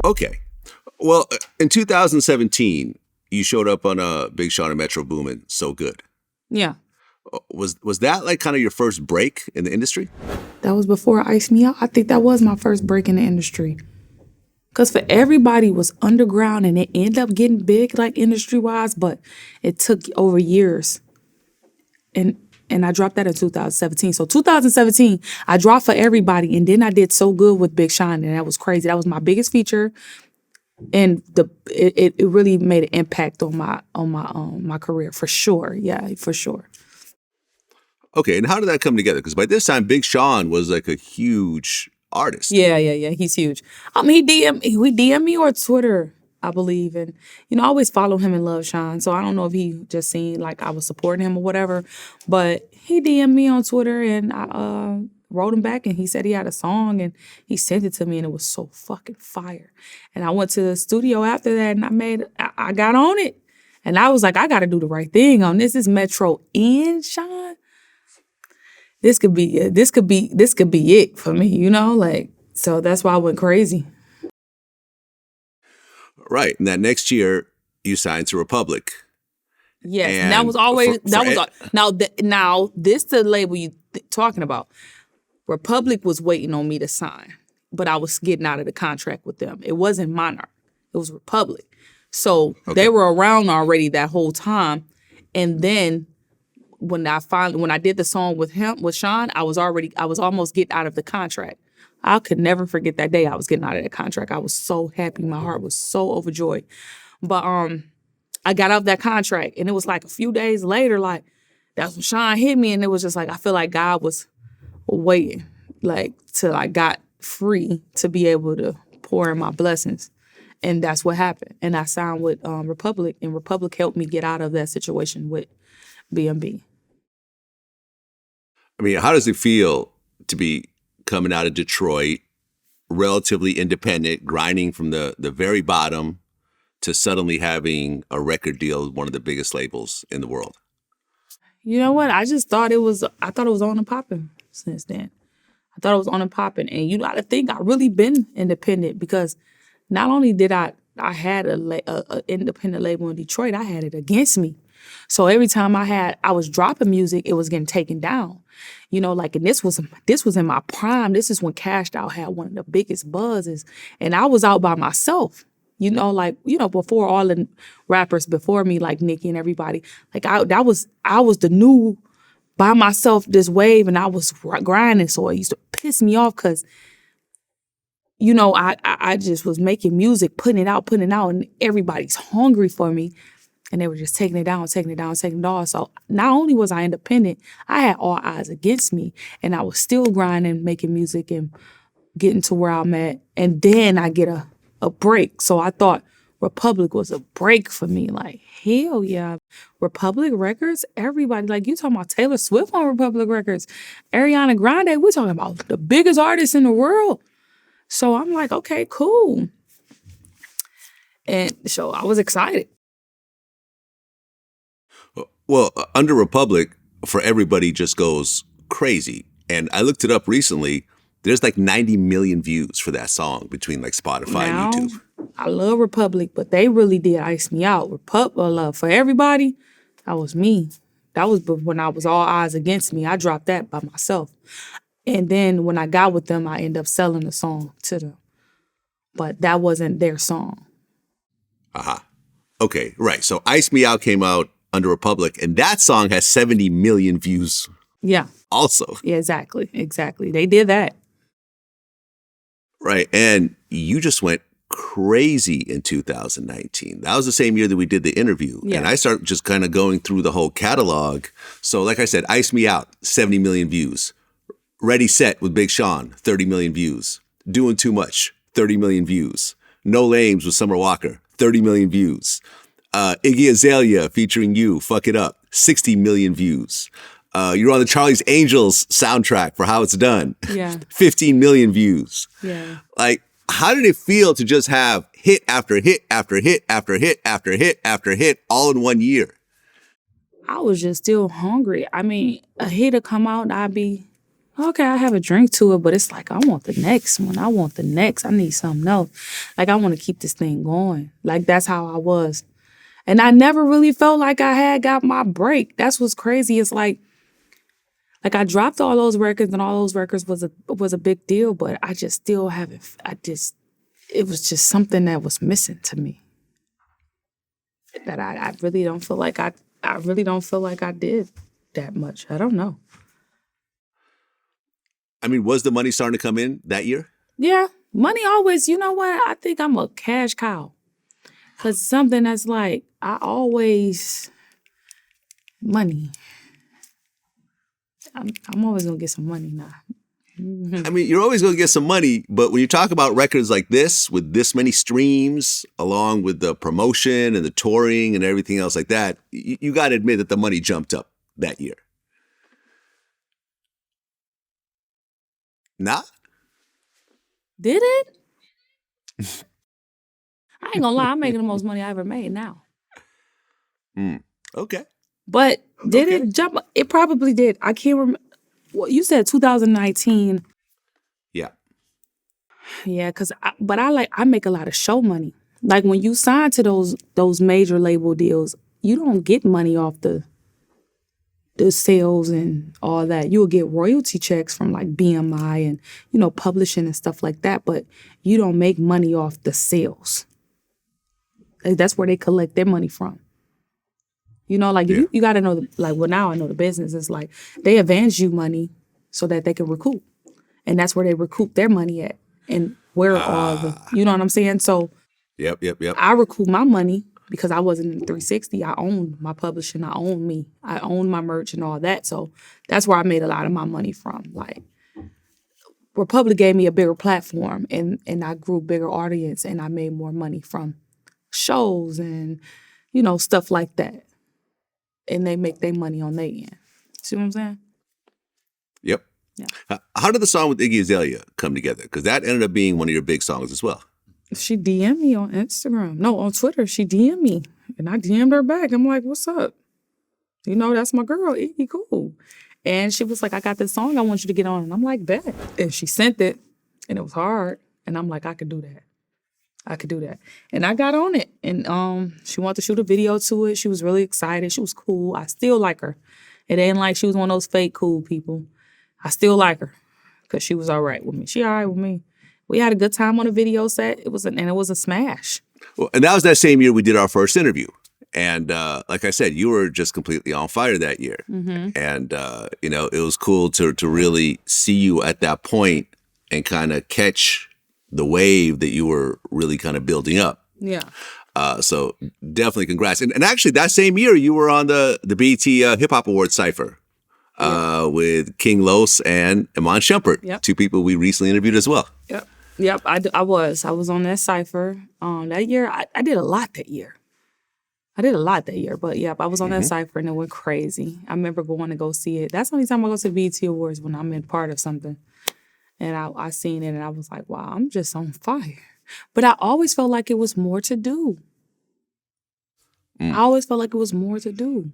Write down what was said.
Okay. Well, in 2017, you showed up on Big Sean and Metro Boomin, So Good. Yeah. Was that like kind of your first break in the industry? That was before Ice Me Out. I think that was my first break in the industry. Because for everybody was underground and it ended up getting big like industry-wise, but it took over years. And I dropped that in 2017. So 2017, I dropped For Everybody, and then I did So Good with Big Sean, and that was crazy. That was my biggest feature, and it really made an impact on my career for sure. Yeah, for sure. Okay, and how did that come together? Because by this time, Big Sean was like a huge artist. Yeah. He's huge. He DM me on Twitter, I believe, and I always follow him and love Sean. So I don't know if he just seen like I was supporting him or whatever, but he DM'd me on Twitter, and I wrote him back, and he said he had a song, and he sent it to me, and it was so fucking fire. And I went to the studio after that, and I got on it, and I was like, I got to do the right thing on this. This is Metro and Sean. This could be it for me, like, so that's why I went crazy. Right. And that next year, you signed to Republic. Yes, and that was always, now this the label you talking about. Republic was waiting on me to sign, but I was getting out of the contract with them. It wasn't Monarch, it was Republic. So They were around already that whole time. And then when I did the song with Sean, I was almost getting out of the contract. I could never forget that day I was getting out of that contract. I was so happy. My heart was so overjoyed. But I got off that contract, and it was like a few days later, like that's when Sean hit me, and it was just like I feel like God was waiting, like till I got free to be able to pour in my blessings. And that's what happened. And I signed with Republic, and Republic helped me get out of that situation with B&B. I mean, how does it feel to be coming out of Detroit, relatively independent, grinding from the very bottom, to suddenly having a record deal with one of the biggest labels in the world? You know what? I thought it was on and popping since then. I thought it was on and popping. And you got to think I really been independent, because not only did I had a independent label in Detroit, I had it against me. So every time I was dropping music, it was getting taken down. And this was in my prime. This is when Kash Doll had one of the biggest buzzes, and I was out by myself. Before all the rappers before me, like Nicki and everybody, like I was the new by myself, this wave, and I was grinding. So it used to piss me off because, I just was making music, putting it out, and everybody's hungry for me. And they were just taking it down. So not only was I independent, I had all eyes against me. And I was still grinding, making music, and getting to where I'm at. And then I get a break. So I thought Republic was a break for me. Like, hell yeah. Republic Records, everybody. Like, you talking about Taylor Swift on Republic Records, Ariana Grande. We're talking about the biggest artists in the world. So I'm like, okay, cool. And so I was excited. Well, under Republic, For Everybody just goes crazy. And I looked it up recently. There's like 90 million views for that song between like Spotify and YouTube. I love Republic, but they really did Ice Me Out. Love For Everybody, that was me. That was when I was all eyes against me. I dropped that by myself. And then when I got with them, I ended up selling the song to them. But that wasn't their song. Okay, right. So Ice Me Out came out under Republic, and that song has 70 million views. Yeah. Also. Yeah, exactly. They did that. Right. And you just went crazy in 2019. That was the same year that we did the interview. Yeah. And I started just kind of going through the whole catalog. So like I said, Ice Me Out, 70 million views. Ready Set with Big Sean, 30 million views. Doing Too Much, 30 million views. No Lames with Summer Walker, 30 million views. Iggy Azalea featuring You, Fuck It Up, 60 million views. You're on the Charlie's Angels soundtrack for How It's Done. Yeah. 15 million views. Yeah. Like, how did it feel to just have hit after hit after hit after hit after hit after hit all in 1 year? I was just still hungry. I mean, a hit would come out and I'd be okay, I have a drink to it, but it's like, I want the next one. I want the next. I need something else. Like, I want to keep this thing going. Like, that's how I was. And I never really felt like I had got my break. That's what's crazy. It's like I dropped all those records, and all those records was a big deal, but I just still haven't, it was just something that was missing to me. That I really don't feel like I really don't feel like I did that much. I don't know. I mean, was the money starting to come in that year? Yeah. Money always, you know what? I think I'm a cash cow. Because something that's like, money. I'm always going to get some money now. I mean, you're always going to get some money, but when you talk about records like this, with this many streams, along with the promotion and the touring and everything else like that, you got to admit that the money jumped up that year. Nah? Did it? I ain't gonna lie, I'm making the most money I ever made now. Okay. But did it jump? It probably did. I can't remember. Well, you said 2019. Yeah. Yeah, I make a lot of show money. Like when you sign to those major label deals, you don't get money off the sales and all that. You'll get royalty checks from like BMI and, publishing and stuff like that, but you don't make money off the sales. Like, that's where they collect their money from. You got to know, now I know the business is like they advance you money so that they can recoup. And that's where they recoup their money at. And where all you know what I'm saying? So Yep. I recoup my money because I wasn't in 360. I owned my publishing. I owned me. I owned my merch and all that. So that's where I made a lot of my money from. Like, Republic gave me a bigger platform and I grew a bigger audience and I made more money from shows and, stuff like that. And they make their money on their end. See what I'm saying? Yep. Yeah. How did the song with Iggy Azalea come together? Because that ended up being one of your big songs as well. She DM'd me on Instagram. No, on Twitter. She DM'd me. And I DM'd her back. I'm like, what's up? That's my girl. Iggy, cool. And she was like, I got this song I want you to get on. And I'm like, bet. And she sent it. And it was hard. And I'm like, I could do that. And I got on it. And she wanted to shoot a video to it. She was really excited. She was cool. I still like her. It ain't like she was one of those fake cool people. I still like her because she was all right with me. She all right with me. We had a good time on a video set. It was a smash. Well, and that was that same year we did our first interview. And like I said, you were just completely on fire that year. Mm-hmm. And, it was cool to really see you at that point and kind of catch the wave that you were really kind of building up. Yeah. So definitely congrats. And actually that same year you were on the BET Hip Hop Awards Cypher with King Los and Iman Shumpert, two people we recently interviewed as well. Yep. I was on that Cypher. That year, I did a lot that year. But I was on that Cypher and it went crazy. I remember going to go see it. That's the only time I go to the BET Awards, when I'm in part of something. And I seen it and I was like, wow, I'm just on fire. But I always felt like it was more to do. I always felt like it was more to do.